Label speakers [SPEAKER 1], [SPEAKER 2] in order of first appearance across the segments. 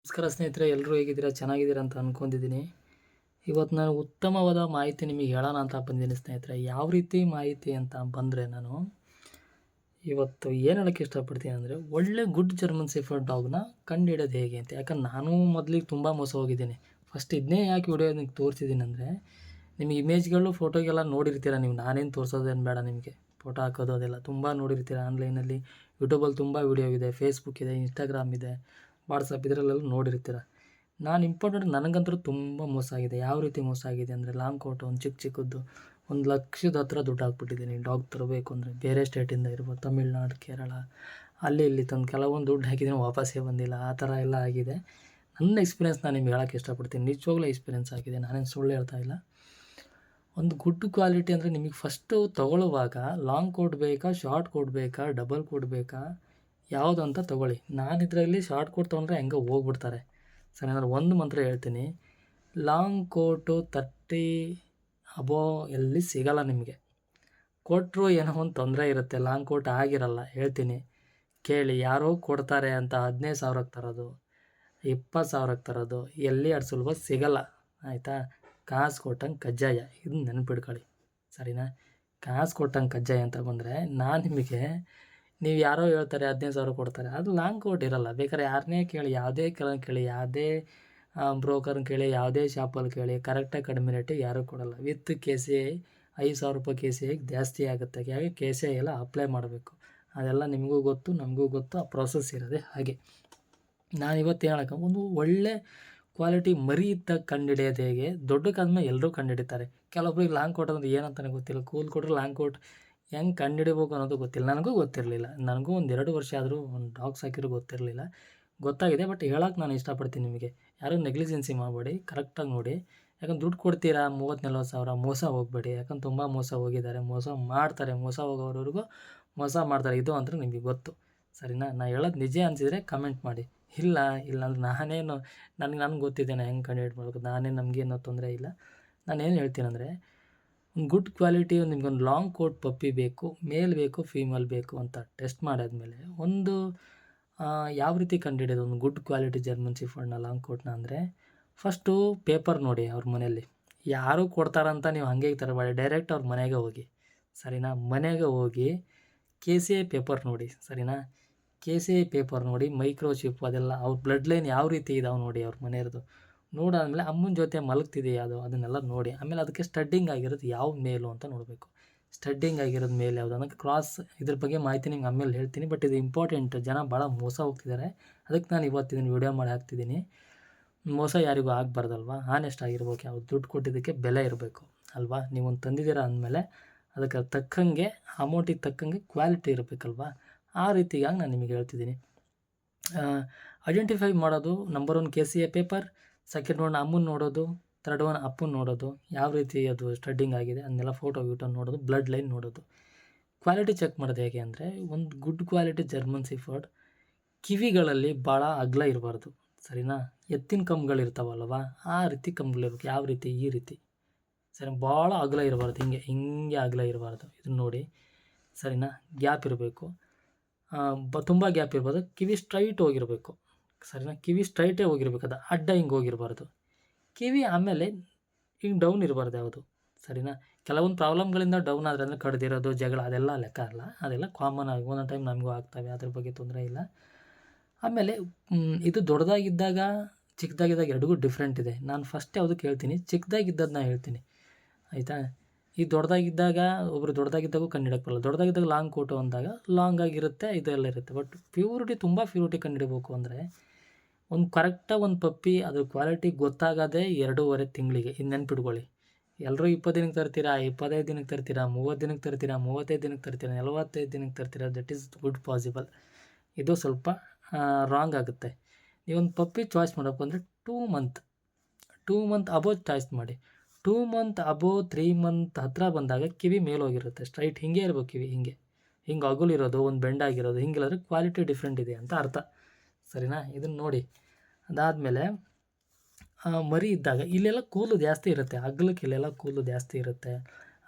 [SPEAKER 1] ನಮಸ್ಕಾರ ಸ್ನೇಹಿತರೆ, ಎಲ್ಲರೂ ಹೇಗಿದ್ದೀರಾ? ಚೆನ್ನಾಗಿದ್ದೀರಾ ಅಂತ ಅಂದ್ಕೊಂಡಿದ್ದೀನಿ. ಇವತ್ತು ನಾನು ಉತ್ತಮವಾದ ಮಾಹಿತಿ ನಿಮಗೆ ಹೇಳೋಣ ಅಂತ ಬಂದಿದ್ದೀನಿ ಸ್ನೇಹಿತರೆ. ಯಾವ ರೀತಿ ಮಾಹಿತಿ ಅಂತ ಬಂದರೆ ನಾನು ಇವತ್ತು ಏನು ಹೇಳೋಕ್ಕೆ ಇಷ್ಟಪಡ್ತೀನಿ ಅಂದರೆ, ಒಳ್ಳೆ ಗುಡ್ ಜರ್ಮನ್ ಶೆಫರ್ಡ್ ಡಾಗ್ನ ಕಂಡುಹಿಡಿಯೋದು ಹೇಗೆ ಅಂತ. ಯಾಕಂದ್ರೆ ನಾನು ಮೊದಲಿಗೆ ತುಂಬ ಮೋಸ ಹೋಗಿದ್ದೀನಿ. ಫಸ್ಟ್ ಇದನ್ನೇ ಯಾಕೆ ವಿಡಿಯೋ ನಿಮ್ಗೆ ತೋರಿಸಿದ್ದೀನಿ ಅಂದರೆ, ನಿಮಗೆ ಇಮೇಜ್ಗಳು ಫೋಟೋಗೆಲ್ಲ ನೋಡಿರ್ತೀರ ನೀವು. ನಾನೇನು ತೋರಿಸೋದೇನು ಬೇಡ ನಿಮಗೆ. ಫೋಟೋ ಹಾಕೋದು ಅದೆಲ್ಲ ತುಂಬ ನೋಡಿರ್ತೀರ ಆನ್ಲೈನಲ್ಲಿ. ಯೂಟ್ಯೂಬಲ್ಲಿ ತುಂಬ ವೀಡಿಯೋ ಇದೆ, ಫೇಸ್ಬುಕ್ ಇದೆ, ಇನ್ಸ್ಟಾಗ್ರಾಮ್ ಇದೆ, ವಾಟ್ಸಪ್ ಇದರಲ್ಲೆಲ್ಲ ನೋಡಿರ್ತೀರ. ನಾನು ಇಂಪಾರ್ಟೆಂಟ್ ನನಗಂತೂ ತುಂಬ ಮೋಸ ಆಗಿದೆ. ಯಾವ ರೀತಿ ಮೋಸ ಆಗಿದೆ ಅಂದರೆ, ಲಾಂಗ್ ಕೋಟು ಒಂದು ಚಿಕ್ಕದ್ದು 1,00,000 ಹತ್ರ ದುಡ್ಡು ಹಾಕ್ಬಿಟ್ಟಿದ್ದೀನಿ ಡಾಗ್ ತರಬೇಕು ಅಂದರೆ. ಬೇರೆ ಸ್ಟೇಟಿಂದ ಇರ್ಬೋದು, ತಮಿಳ್ನಾಡು, ಕೇರಳ, ಅಲ್ಲಿ ಇಲ್ಲಿ ತಂದು ಕೆಲವೊಂದು ದುಡ್ಡು ಹಾಕಿದ್ದೀನಿ, ವಾಪಸ್ಸೇ ಬಂದಿಲ್ಲ. ಆ ಥರ ಎಲ್ಲ ಆಗಿದೆ. ನನ್ನ ಎಕ್ಸ್ಪೀರಿಯೆನ್ಸ್ ನಾನು ನಿಮ್ಗೆ ಹೇಳೋಕ್ಕೆ ಇಷ್ಟಪಡ್ತೀನಿ. ನಿಜವಾಗ್ಲೂ ಎಕ್ಸ್ಪೀರಿಯೆನ್ಸ್ ಆಗಿದೆ, ನಾನೇನು ಸುಳ್ಳು ಹೇಳ್ತಾ ಇಲ್ಲ. ಒಂದು ಗುಡ್ ಕ್ವಾಲಿಟಿ ಅಂದರೆ ನಿಮಗೆ ಫಸ್ಟು ತೊಗೊಳ್ಳುವಾಗ ಲಾಂಗ್ ಕೋಟ್ ಬೇಕಾ, ಶಾರ್ಟ್ ಕೋಟ್ ಬೇಕಾ, ಡಬಲ್ ಕೋಟ್ ಬೇಕಾ, ಯಾವುದು ಅಂತ ತೊಗೊಳ್ಳಿ. ನಾನು ಇದರಲ್ಲಿ ಶಾರ್ಟ್ ಕೋಟ್ ತೊಗೊಂಡ್ರೆ ಹೆಂಗೆ ಹೋಗ್ಬಿಡ್ತಾರೆ. ಸರಿ, ನಾನು ಒಂದು ಮಂತ್ರ ಹೇಳ್ತೀನಿ. ಲಾಂಗ್ ಕೋಟು 30 ಅಬೋ ಎಲ್ಲಿ ಸಿಗಲ್ಲ ನಿಮಗೆ. ಕೊಟ್ಟರು ಏನೋ ಒಂದು ತೊಂದರೆ ಇರುತ್ತೆ. ಲಾಂಗ್ ಕೋಟ್ ಆಗಿರಲ್ಲ. ಹೇಳ್ತೀನಿ ಕೇಳಿ. ಯಾರೋ ಕೊಡ್ತಾರೆ ಅಂತ 15,000ಕ್ಕೆ ತರೋದು, 20,000ಕ್ಕೆ ತರೋದು ಎಲ್ಲಿ ಅಷ್ಟು ಸುಲಭ ಸಿಗಲ್ಲ. ಆಯಿತಾ? ಕಾಸು ಕೊಟ್ಟಂಗೆ ಕಜ್ಜಾಯ, ಇದನ್ನ ನೆನಪಿಡ್ಕೊಳ್ಳಿ. ಸರಿನಾ? ಕಾಸು ಕೊಟ್ಟಂಗೆ ಕಜ್ಜಾಯ ಅಂತ ಬಂದರೆ ನಾನು ನಿಮಗೆ, ನೀವು ಯಾರೋ ಹೇಳ್ತಾರೆ 15,000 ಕೊಡ್ತಾರೆ, ಅದು ಲಾಂಗ್ ಕೋಟ್ ಇರಲ್ಲ. ಬೇಕಾದ್ರೆ ಯಾರನ್ನೇ ಕೇಳಿ, ಯಾವುದೇ ಕೇಳಿ, ಯಾವುದೇ ಬ್ರೋಕರ್ನ ಕೇಳಿ, ಯಾವುದೇ ಶಾಪಲ್ಲಿ ಕೇಳಿ, ಕರೆಕ್ಟಾಗಿ ಕಡಿಮೆ ರೇಟಿಗೆ ಯಾರೂ ಕೊಡಲ್ಲ. ವಿತ್ KCI 5,000 ರೂಪಾಯಿ KCI ಜಾಸ್ತಿ ಆಗುತ್ತೆ. ಹಾಗೆ KCI ಎಲ್ಲ ಅಪ್ಲೈ ಮಾಡಬೇಕು. ಅದೆಲ್ಲ ನಿಮಗೂ ಗೊತ್ತು, ನಮಗೂ ಗೊತ್ತು. ಆ ಪ್ರೊಸೆಸ್ ಇರೋದೆ ಹಾಗೆ. ನಾನು ಇವತ್ತು ಹೇಳೋಕೆ ಒಂದು ಒಳ್ಳೆ ಕ್ವಾಲಿಟಿ ಮರಿ ಇದ್ದಾಗ ಕಂಡುಹಿಡಿಯೋದು ಹೇಗೆ. ದೊಡ್ಡಕ್ಕಾದ್ಮೇಲೆ ಎಲ್ಲರೂ ಕಂಡುಹಿಡಿತಾರೆ. ಕೆಲವೊಬ್ರಿಗೆ ಲಾಂಗ್ ಕೋಟ್ ಅಂದರೆ ಏನಂತಾನೆ ಗೊತ್ತಿಲ್ಲ. ಕೂಲ್ ಕೊಟ್ಟರೆ ಲಾಂಗ್ ಕೋಟ್ ಹೆಂಗೆ ಕಂಡುಹಿಡಿಬೇಕು ಅನ್ನೋದು ಗೊತ್ತಿಲ್ಲ. ನನಗೂ ಗೊತ್ತಿರಲಿಲ್ಲ. ನನಗೂ ಒಂದು 2 ವರ್ಷ ಆದರೂ ಒಂದು ಡಾಗ್ ಸಾಕಿರೋ ಗೊತ್ತಿರಲಿಲ್ಲ. ಗೊತ್ತಾಗಿದೆ. ಬಟ್ ಹೇಳೋಕೆ ನಾನು ಇಷ್ಟಪಡ್ತೀನಿ ನಿಮಗೆ. ಯಾರೂ ನೆಗ್ಲಿಜೆನ್ಸಿ ಮಾಡಬೇಡಿ, ಕರೆಕ್ಟಾಗಿ ನೋಡಿ. ಯಾಕಂದ್ರೆ ದುಡ್ಡು ಕೊಡ್ತೀರಾ 30,000-40,000 ಸಾವಿರ, ಮೋಸ ಹೋಗಬೇಡಿ. ಯಾಕಂದ್ರೆ ತುಂಬ ಮೋಸ ಹೋಗಿದ್ದಾರೆ, ಮೋಸ ಮಾಡ್ತಾರೆ. ಮೋಸ ಹೋಗೋವರೆಗೂ ಮೋಸ ಮಾಡ್ತಾರೆ. ಇದು ಅಂದರೆ ನಿಮಗೆ ಗೊತ್ತು. ಸರಿನಾ? ನಾನು ಹೇಳೋದು ನಿಜ ಅನಿಸಿದರೆ ಕಮೆಂಟ್ ಮಾಡಿ. ಇಲ್ಲ ಅಂದ್ರೆ ನಾನೇನು, ನನಗೆ ಗೊತ್ತಿದೆ ನಾನು ಹೆಂಗೆ ಕಂಡುಹಿಡ್ಬೇಕು. ನಮಗೇನೋ ತೊಂದರೆ ಇಲ್ಲ. ನಾನೇನು ಹೇಳ್ತೀನಂದರೆ, ಒಂದು ಗುಡ್ ಕ್ವಾಲಿಟಿ ನಿಮ್ಗೊಂದು ಲಾಂಗ್ ಕೋಟ್ ಪಪ್ಪಿ ಬೇಕು, ಮೇಲ್ ಬೇಕು, ಫೀಮೇಲ್ ಬೇಕು ಅಂತ ಟೆಸ್ಟ್ ಮಾಡಾದ್ಮೇಲೆ ಒಂದು ಯಾವ ರೀತಿ ಕಂಡುಹಿಡಿಯೋದು ಒಂದು ಗುಡ್ ಕ್ವಾಲಿಟಿ ಜರ್ಮನ್ ಶೆಫರ್ಡ್ನ ಲಾಂಗ್ ಕೋಟ್ನ ಅಂದರೆ, ಫಸ್ಟು ಪೇಪರ್ ನೋಡಿ ಅವ್ರ ಮನೆಯಲ್ಲಿ. ಯಾರು ಕೊಡ್ತಾರಂತ ನೀವು ಹಾಗೆ ತರಬೇಡಿ. ಡೈರೆಕ್ಟ್ ಅವ್ರ ಮನೆಗೆ ಹೋಗಿ. ಸರಿನಾ? ಮನೆಗೆ ಹೋಗಿ KCI ಪೇಪರ್ ನೋಡಿ. ಸರಿನಾ? KCI ಪೇಪರ್ ನೋಡಿ, ಮೈಕ್ರೋಚಿಪ್ ಅದೆಲ್ಲ, ಅವ್ರ ಬ್ಲಡ್ ಲೈನ್ ಯಾವ ರೀತಿ ಇದಾವೆ ನೋಡಿ ಅವ್ರ ಮನೆಯವ್ರದ್ದು. ನೋಡಾದ್ಮೇಲೆ ಅಮ್ಮನ ಜೊತೆ ಮಲಗ್ತಿದೆಯಾ ಅದು, ಅದನ್ನೆಲ್ಲ ನೋಡಿ. ಆಮೇಲೆ ಅದಕ್ಕೆ ಸ್ಟಡ್ಡಿಂಗ್ ಆಗಿರೋದು ಯಾವ ಮೇಲು ಅಂತ ನೋಡಬೇಕು. ಸ್ಟಡ್ಡಿಂಗ್ ಆಗಿರೋದು ಮೇಲ್ ಯಾವುದು ಅನ್ನೋದು ಕ್ರಾಸ್, ಇದ್ರ ಬಗ್ಗೆ ಮಾಹಿತಿ ನಿಮ್ಗೆ ಆಮೇಲೆ ಹೇಳ್ತೀನಿ. ಬಟ್ ಇದು ಇಂಪಾರ್ಟೆಂಟ್. ಜನ ಭಾಳ ಮೋಸ ಹೋಗ್ತಿದ್ದಾರೆ. ಅದಕ್ಕೆ ನಾನು ಇವತ್ತಿದ್ದೀನಿ ವಿಡಿಯೋ ಮಾಡಿ ಹಾಕ್ತಿದ್ದೀನಿ. ಮೋಸ ಯಾರಿಗೂ ಆಗಬಾರ್ದಲ್ವಾ. ಹಾನೆಸ್ಟ್ ಆಗಿರ್ಬೇಕು. ಯಾವುದು ದುಡ್ಡು ಕೊಟ್ಟಿದ್ದಕ್ಕೆ ಬೆಲೆ ಇರಬೇಕು ಅಲ್ವಾ. ನೀವೊಂದು ತಂದಿದ್ದೀರಾ ಅಂದಮೇಲೆ ಅದಕ್ಕೆ ತಕ್ಕಂಗೆ, ಅಮೌಂಟಿಗೆ ತಕ್ಕಂಗೆ ಕ್ವಾಲಿಟಿ ಇರಬೇಕಲ್ವಾ. ಆ ರೀತಿಯಾಗಿ ನಾನು ನಿಮಗೆ ಹೇಳ್ತಿದ್ದೀನಿ. ಐಡೆಂಟಿಫೈ ಮಾಡೋದು number 1 KCI paper, second one ಅಮ್ಮನ ನೋಡೋದು, ಥರ್ಡ್ ಒನ್ ಅಪ್ಪನ ನೋಡೋದು. ಯಾವ ರೀತಿ ಅದು ಸ್ಟಡ್ಡಿಂಗ್ ಆಗಿದೆ ಅದನ್ನೆಲ್ಲ ಫೋಟೋ ನೋಡೋದು, ಬ್ಲಡ್ ಲೈನ್ ನೋಡೋದು. ಕ್ವಾಲಿಟಿ ಚೆಕ್ ಮಾಡೋದು ಹೇಗೆ ಅಂದರೆ, ಒಂದು ಗುಡ್ ಕ್ವಾಲಿಟಿ ಜರ್ಮನ್ ಶೆಫರ್ಡ್ ಕಿವಿಗಳಲ್ಲಿ ಭಾಳ ಅಗಲ ಇರಬಾರ್ದು. ಸರಿನಾ? ಎತ್ತಿನ ಕಂಬಗಳಿರ್ತಾವಲ್ವ, ಆ ರೀತಿ ಕಂಬಗಳಿರ್ಬೇಕು. ಯಾವ ರೀತಿ? ಈ ರೀತಿ. ಸರಿ, ಭಾಳ ಅಗಲ ಇರಬಾರ್ದು. ಹಿಂಗೆ ಅಗಲ ಇರಬಾರ್ದು. ಇದನ್ನ ನೋಡಿ. ಸರಿನಾ? ಗ್ಯಾಪ್ ಇರಬೇಕು. ತುಂಬ ಗ್ಯಾಪ್ ಇರ್ಬೋದು. ಕಿವಿ ಸ್ಟ್ರೈಟ್ ಹೋಗಿರಬೇಕು. ಸರಿನಾ? ಕಿವಿ ಸ್ಟ್ರೈಟೇ ಹೋಗಿರ್ಬೇಕು. ಅದು ಅಡ್ಡ ಹಿಂಗೆ ಹೋಗಿರಬಾರ್ದು. ಕಿವಿ ಆಮೇಲೆ ಹಿಂಗೆ ಡೌನ್ ಇರಬಾರ್ದು ಯಾವುದು. ಸರಿನಾ? ಕೆಲವೊಂದು ಪ್ರಾಬ್ಲಮ್ಗಳಿಂದ ಡೌನ್ ಆದರೆ, ಅಂದರೆ ಕಡ್ದಿರೋದು, ಜಗಳ, ಅದೆಲ್ಲ ಲೆಕ್ಕ ಅಲ್ಲ. ಅದೆಲ್ಲ ಕಾಮನ್ ಆಗಿ ಒಂದೊಂದು ಟೈಮ್ ನಮಗೂ ಆಗ್ತವೆ. ಅದ್ರ ಬಗ್ಗೆ ತೊಂದರೆ ಇಲ್ಲ. ಆಮೇಲೆ ಇದು ದೊಡ್ಡದಾಗಿದ್ದಾಗ, ಚಿಕ್ಕದಾಗಿದ್ದಾಗ ಎರಡಿಗೂ ಡಿಫ್ರೆಂಟ್ ಇದೆ. ನಾನು ಫಸ್ಟ್ ಯಾವುದಕ್ಕೆ ಹೇಳ್ತೀನಿ, ಚಿಕ್ಕದಾಗಿದ್ದದನ್ನ ಹೇಳ್ತೀನಿ. ಆಯಿತಾ? ಈ ದೊಡ್ಡದಾಗಿದ್ದಾಗ ಒಬ್ಬರು ದೊಡ್ಡದಾಗಿದ್ದಾಗೂ ಕಂಡುಹಿಡಕ್ಕೆ ಬರಲ್ಲ. ದೊಡ್ಡದಾಗಿದ್ದಾಗ ಲಾಂಗ್ ಕೋಟು ಅಂದಾಗ ಲಾಂಗ್ ಆಗಿರುತ್ತೆ, ಇದೆಲ್ಲ ಇರುತ್ತೆ. ಬಟ್ ಪ್ಯೂರಿಟಿ, ತುಂಬ ಪ್ಯೂರಿಟಿ ಕಂಡುಹಿಡಬೇಕು ಅಂದರೆ, ಒಂದು ಕರೆಕ್ಟಾಗಿ ಒಂದು ಪಪ್ಪಿ ಅದ್ರ ಕ್ವಾಲಿಟಿ ಗೊತ್ತಾಗೋದೇ 2.5 ತಿಂಗಳಿಗೆ. ಇದು ನೆನ್ಪಿಟ್ಕೊಳ್ಳಿ. ಎಲ್ಲರೂ 20 ದಿನಕ್ಕೆ ತರ್ತೀರಾ, 25 ದಿನಕ್ಕೆ ತರ್ತೀರಾ, 30 ದಿನಕ್ಕೆ ತರ್ತೀರಾ, 35 ದಿನಕ್ಕೆ ತರ್ತೀರಾ, 45 ದಿನಕ್ಕೆ ತರ್ತೀರಾ. That is good possible. ಇದು ಸ್ವಲ್ಪ ರಾಂಗ್ ಆಗುತ್ತೆ. ನೀವೊಂದು ಪಪ್ಪಿ ಚಾಯ್ಸ್ ಮಾಡಬೇಕು ಅಂದರೆ 2 ಮಂತ್ ಅಬೋವ್ ಚಾಯ್ಸ್ ಮಾಡಿ. 2 ಮಂತ್ ಅಬೋವ್ 3 ಮಂತ್ ಹತ್ತಿರ ಬಂದಾಗ ಕಿವಿ ಮೇಲೋಗಿರುತ್ತೆ. ಸ್ಟ್ರೈಟ್ ಹಿಂಗೆ ಇರಬೇಕು. ಕಿವಿ ಹಿಂಗೆ ಅಗುಲಿರೋದು, ಒಂದು ಬೆಂಡಾಗಿರೋದು, ಹಿಂಗಿಲ್ಲದ್ರೆ ಕ್ವಾಲಿಟಿ ಡಿಫ್ರೆಂಟ್ ಇದೆ ಅಂತ ಅರ್ಥ. ಸರಿನಾ? ಇದನ್ನು ನೋಡಿ. ಅದಾದಮೇಲೆ ಮರಿ ಇದ್ದಾಗ ಇಲ್ಲೆಲ್ಲ ಕೂದಲು ಜಾಸ್ತಿ ಇರುತ್ತೆ. ಅಗಲಕ್ಕೆ ಇಲ್ಲೆಲ್ಲ ಕೂದಲು ಜಾಸ್ತಿ ಇರುತ್ತೆ.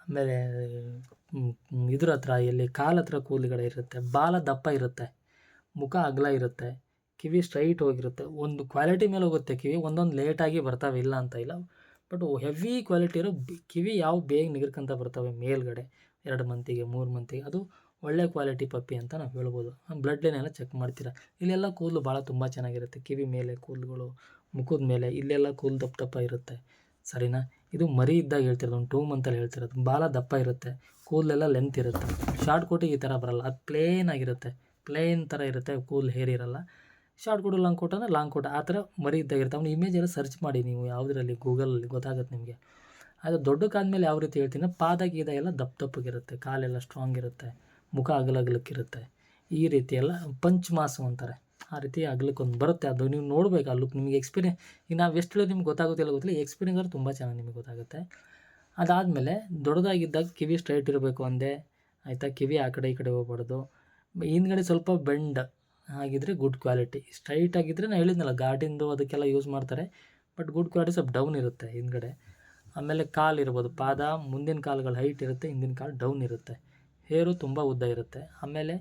[SPEAKER 1] ಆಮೇಲೆ ಇದ್ರ ಹತ್ರ, ಎಲ್ಲಿ ಕಾಲ ಹತ್ರ ಕೂದಲುಗಳಿರುತ್ತೆ. ಬಾಲ ದಪ್ಪ ಇರುತ್ತೆ. ಮುಖ ಅಗಲ ಇರುತ್ತೆ. ಕಿವಿ ಸ್ಟ್ರೈಟ್ ಹೋಗಿರುತ್ತೆ. ಒಂದು ಕ್ವಾಲಿಟಿ ಮೇಲೆ ಹೋಗುತ್ತೆ ಕಿವಿ, ಒಂದೊಂದು ಲೇಟಾಗಿ ಬರ್ತವೆ, ಇಲ್ಲ ಅಂತ ಇಲ್ಲ. ಬಟ್ ಹೆವಿ ಕ್ವಾಲಿಟಿ ಇರೋ ಕಿವಿ ಯಾವ ಬೇಗ ನಿಗರ್ಕೊಂತ ಬರ್ತವೆ ಮೇಲ್ಗಡೆ 2 ಮಂತಿಗೆ 3 ಮಂತಿಗೆ, ಅದು ಒಳ್ಳೆ ಕ್ವಾಲಿಟಿ ಪಪ್ಪಿ ಅಂತ ನಾವು ಹೇಳ್ಬೋದು. ಬ್ಲಡ್ ಲೈನೆಲ್ಲ ಚೆಕ್ ಮಾಡ್ತೀರಾ. ಇಲ್ಲೆಲ್ಲ ಕೂದಲು ಭಾಳ ತುಂಬ ಚೆನ್ನಾಗಿರುತ್ತೆ. ಕಿವಿ ಮೇಲೆ ಕೂದಲುಗಳು, ಮುಖದ ಮೇಲೆ ಇಲ್ಲೆಲ್ಲ ಕೂದಲು ದಪ್ಪ ದಪ್ಪ ಇರುತ್ತೆ, ಸರಿನಾ. ಇದು ಮರಿ ಇದ್ದಾಗ ಹೇಳ್ತಿರೋದು, ಒಂದು 2 ಮಂತಲ್ಲಿ ಹೇಳ್ತಿರೋದು. ಭಾಳ ದಪ್ಪ ಇರುತ್ತೆ, ಕೂದಲೆಲ್ಲ ಲೆಂತ್ ಇರುತ್ತೆ. ಶಾರ್ಟ್ ಕೋಟಿಗೆ ಈ ಥರ ಬರಲ್ಲ, ಅದು ಪ್ಲೇನ್ ಆಗಿರುತ್ತೆ, ಪ್ಲೇನ್ ಥರ ಇರುತ್ತೆ, ಕೂದಲು ಹೇರ್ ಇರಲ್ಲ. ಶಾರ್ಟ್ ಕೋಟು ಲಾಂಗ್ ಕೋಟ್ ಅಂದರೆ ಲಾಂಗ್ ಕೋಟ್ ಆ ಥರ ಮರಿ ಇದ್ದಾಗಿರುತ್ತೆ. ಅವ್ನ ಇಮೇಜ್ ಎಲ್ಲ ಸರ್ಚ್ ಮಾಡಿ ನೀವು ಯಾವುದರಲ್ಲಿ, ಗೂಗಲಲ್ಲಿ ಗೊತ್ತಾಗುತ್ತೆ ನಿಮಗೆ. ಅದು ದೊಡ್ಡಕ್ಕಾದ್ಮೇಲೆ ಯಾವ ರೀತಿ ಹೇಳ್ತೀನಿ, ಪಾದ ಗೀದ ಎಲ್ಲ ದಪ್ಪ ದಪ್ಪಗಿರುತ್ತೆ, ಕಾಲೆಲ್ಲ ಸ್ಟ್ರಾಂಗ್ ಇರುತ್ತೆ, ಮುಖ ಅಗಲಕ್ಕಿರುತ್ತೆ. ಈ ರೀತಿ ಎಲ್ಲ ಪಂಚ್ ಮಾಸು ಅಂತಾರೆ, ಆ ರೀತಿ ಅಗಲಕ್ಕೊಂದು ಬರುತ್ತೆ. ಅದು ನೀವು ನೋಡಬೇಕು ಆ ಲುಕ್. ನಿಮಗೆ ಎಕ್ಸ್ಪೀರಿಯನ್ಸ್, ಈಗ ನಾವು ಎಷ್ಟು ಹೇಳೋದು ನಿಮ್ಗೆ ಗೊತ್ತಾಗುತ್ತಿಲ್ಲ ಗೊತ್ತಿಲ್ಲ, ಎಕ್ಸ್ಪೀರಿಯನ್ಸ್ ಆದ್ರೆ ತುಂಬ ಚೆನ್ನಾಗಿ ನಿಮಗೆ ಗೊತ್ತಾಗುತ್ತೆ. ಅದಾದಮೇಲೆ ದೊಡ್ಡದಾಗಿದ್ದಾಗ ಕಿವಿ ಸ್ಟ್ರೈಟ್ ಇರಬೇಕು ಒಂದೇ, ಆಯಿತಾ. ಕಿವಿ ಆ ಕಡೆ ಈ ಕಡೆ ಹೋಗ್ಬಾರ್ದು. ಹಿಂದ್ಗಡೆ ಸ್ವಲ್ಪ ಬೆಂಡ್ ಆಗಿದ್ದರೆ ಗುಡ್ ಕ್ವಾಲಿಟಿ. ಸ್ಟ್ರೈಟ್ ಆಗಿದ್ದರೆ ನಾನು ಹೇಳಿದ್ನಲ್ಲ, ಗಾರ್ಡಿಂದು ಅದಕ್ಕೆಲ್ಲ ಯೂಸ್ ಮಾಡ್ತಾರೆ, ಬಟ್ ಗುಡ್ ಕ್ವಾಲಿಟಿ ಸ್ವಲ್ಪ ಡೌನ್ ಇರುತ್ತೆ ಹಿಂದ್ಗಡೆ. ಆಮೇಲೆ ಕಾಲು ಇರ್ಬೋದು, ಪಾದ ಮುಂದಿನ ಕಾಲುಗಳು ಹೈಟ್ ಇರುತ್ತೆ, ಹಿಂದಿನ ಕಾಲು ಡೌನ್ ಇರುತ್ತೆ, ಹೇರು ತುಂಬ ಉದ್ದ ಇರುತ್ತೆ. ಆಮೇಲೆ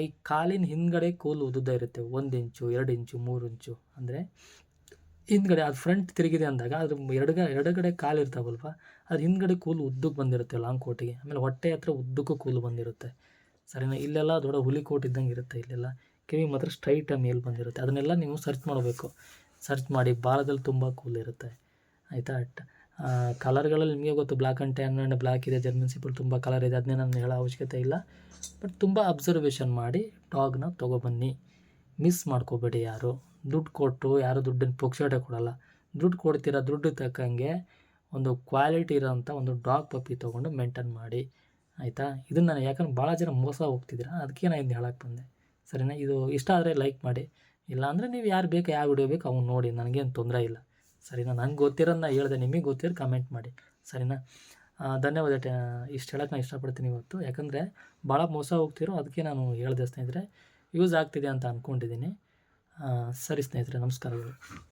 [SPEAKER 1] ಈ ಕಾಲಿನ ಹಿಂದ್ಗಡೆ ಕೂದಲು ಉದ್ದ ಇರುತ್ತೆ, 1 ಇಂಚು 2 ಇಂಚು 3 ಇಂಚು. ಅಂದರೆ ಹಿಂದ್ಗಡೆ ಅದು ಫ್ರಂಟ್ ತಿರುಗಿದೆ ಅಂದಾಗ ಅದ್ರ ಎಡಗಡೆ ಕಾಲು ಇರ್ತಾವಲ್ವ, ಅದು ಹಿಂದ್ಗಡೆ ಕೂದಲು ಉದ್ದಕ್ಕೆ ಬಂದಿರುತ್ತೆ ಲಾಂಗ್ ಕೋಟಿಗೆ. ಆಮೇಲೆ ಹೊಟ್ಟೆ ಹತ್ರ ಉದ್ದಕ್ಕೂ ಕೂದಲು ಬಂದಿರುತ್ತೆ, ಸರಿನಾ. ಇಲ್ಲೆಲ್ಲ ದೊಡ್ಡ ಹುಲಿ ಕೋಟ್ ಇದ್ದಂಗೆ ಇರುತ್ತೆ, ಇಲ್ಲೆಲ್ಲ ಕಿವಿ ಮಾತ್ರ ಸ್ಟ್ರೈಟಾಗಿ ಮೇಲೆ ಬಂದಿರುತ್ತೆ. ಅದನ್ನೆಲ್ಲ ನೀವು ಸರ್ಚ್ ಮಾಡಬೇಕು. ಸರ್ಚ್ ಮಾಡಿ, ಬಾಲದಲ್ಲಿ ತುಂಬ ಕೂದಲಿರುತ್ತೆ, ಆಯಿತಾ. ಕಲರ್ಗಳಲ್ಲಿ ನಿಮಗೆ ಗೊತ್ತು, black and tan and black ಇದೆ, ಜರ್ಮನ್ ಶೆಪರ್ಡ್ ತುಂಬ ಕಲರ್ ಇದೆ, ಅದನ್ನೇ ನಾನು ಹೇಳೋ ಅವಶ್ಯಕತೆ ಇಲ್ಲ. ಬಟ್ ತುಂಬ ಅಬ್ಸರ್ವೇಷನ್ ಮಾಡಿ ಡಾಗ್ನ ತೊಗೊಬನ್ನಿ, ಮಿಸ್ ಮಾಡ್ಕೋಬೇಡಿ ಯಾರು. ದುಡ್ಡು ಕೊಟ್ಟು ಯಾರು ದುಡ್ಡನ್ನು ಪುಕ್ಸಟೆ ಕೊಡಲ್ಲ. ದುಡ್ಡು ಕೊಡ್ತೀರಾ, ದುಡ್ಡು ತಕ್ಕಂಗೆ ಒಂದು ಕ್ವಾಲಿಟಿ ಇರೋಂಥ ಒಂದು ಡಾಗ್ ಪಪ್ಪಿ ತೊಗೊಂಡು ಮೇಂಟೈನ್ ಮಾಡಿ, ಆಯಿತಾ. ಇದನ್ನು ನಾನು ಯಾಕಂದ್ರೆ ಭಾಳ ಜನ ಮೋಸ ಹೋಗ್ತಿದ್ದೀರಾ, ಅದಕ್ಕೆ ನಾನು ಇದನ್ನ ಹೇಳಕ್ಕೆ ಬಂದೆ, ಸರಿನಾ. ಇದು ಇಷ್ಟ ಆದರೆ ಲೈಕ್ ಮಾಡಿ, ಇಲ್ಲಾಂದರೆ ನೀವು ಯಾರು ಬೇಕು, ಯಾವ ವಿಡಿಯೋ ಬೇಕು ಅವ್ನು ನೋಡಿ, ನನಗೇನು ತೊಂದರೆ ಇಲ್ಲ, ಸರಿನಾ. ನಂಗೆ ಗೊತ್ತಿರೋದನ್ನ ಹೇಳಿದೆ, ನಿಮಗೆ ಗೊತ್ತಿರೋ ಕಮೆಂಟ್ ಮಾಡಿ, ಸರಿನಾ. ಧನ್ಯವಾದ. ಇಷ್ಟು ಹೇಳಕ್ಕೆ ನಾನು ಇಷ್ಟಪಡ್ತೀನಿ ಇವತ್ತು, ಯಾಕಂದರೆ ಭಾಳ ಮೋಸ ಹೋಗ್ತಿರೋ, ಅದಕ್ಕೆ ನಾನು ಹೇಳಿದೆ ಸ್ನೇಹಿತರೆ. ಯೂಸ್ ಆಗ್ತಿದೆ ಅಂತ ಅಂದ್ಕೊಂಡಿದ್ದೀನಿ. ಸರಿ ಸ್ನೇಹಿತರೆ, ನಮಸ್ಕಾರಗಳು.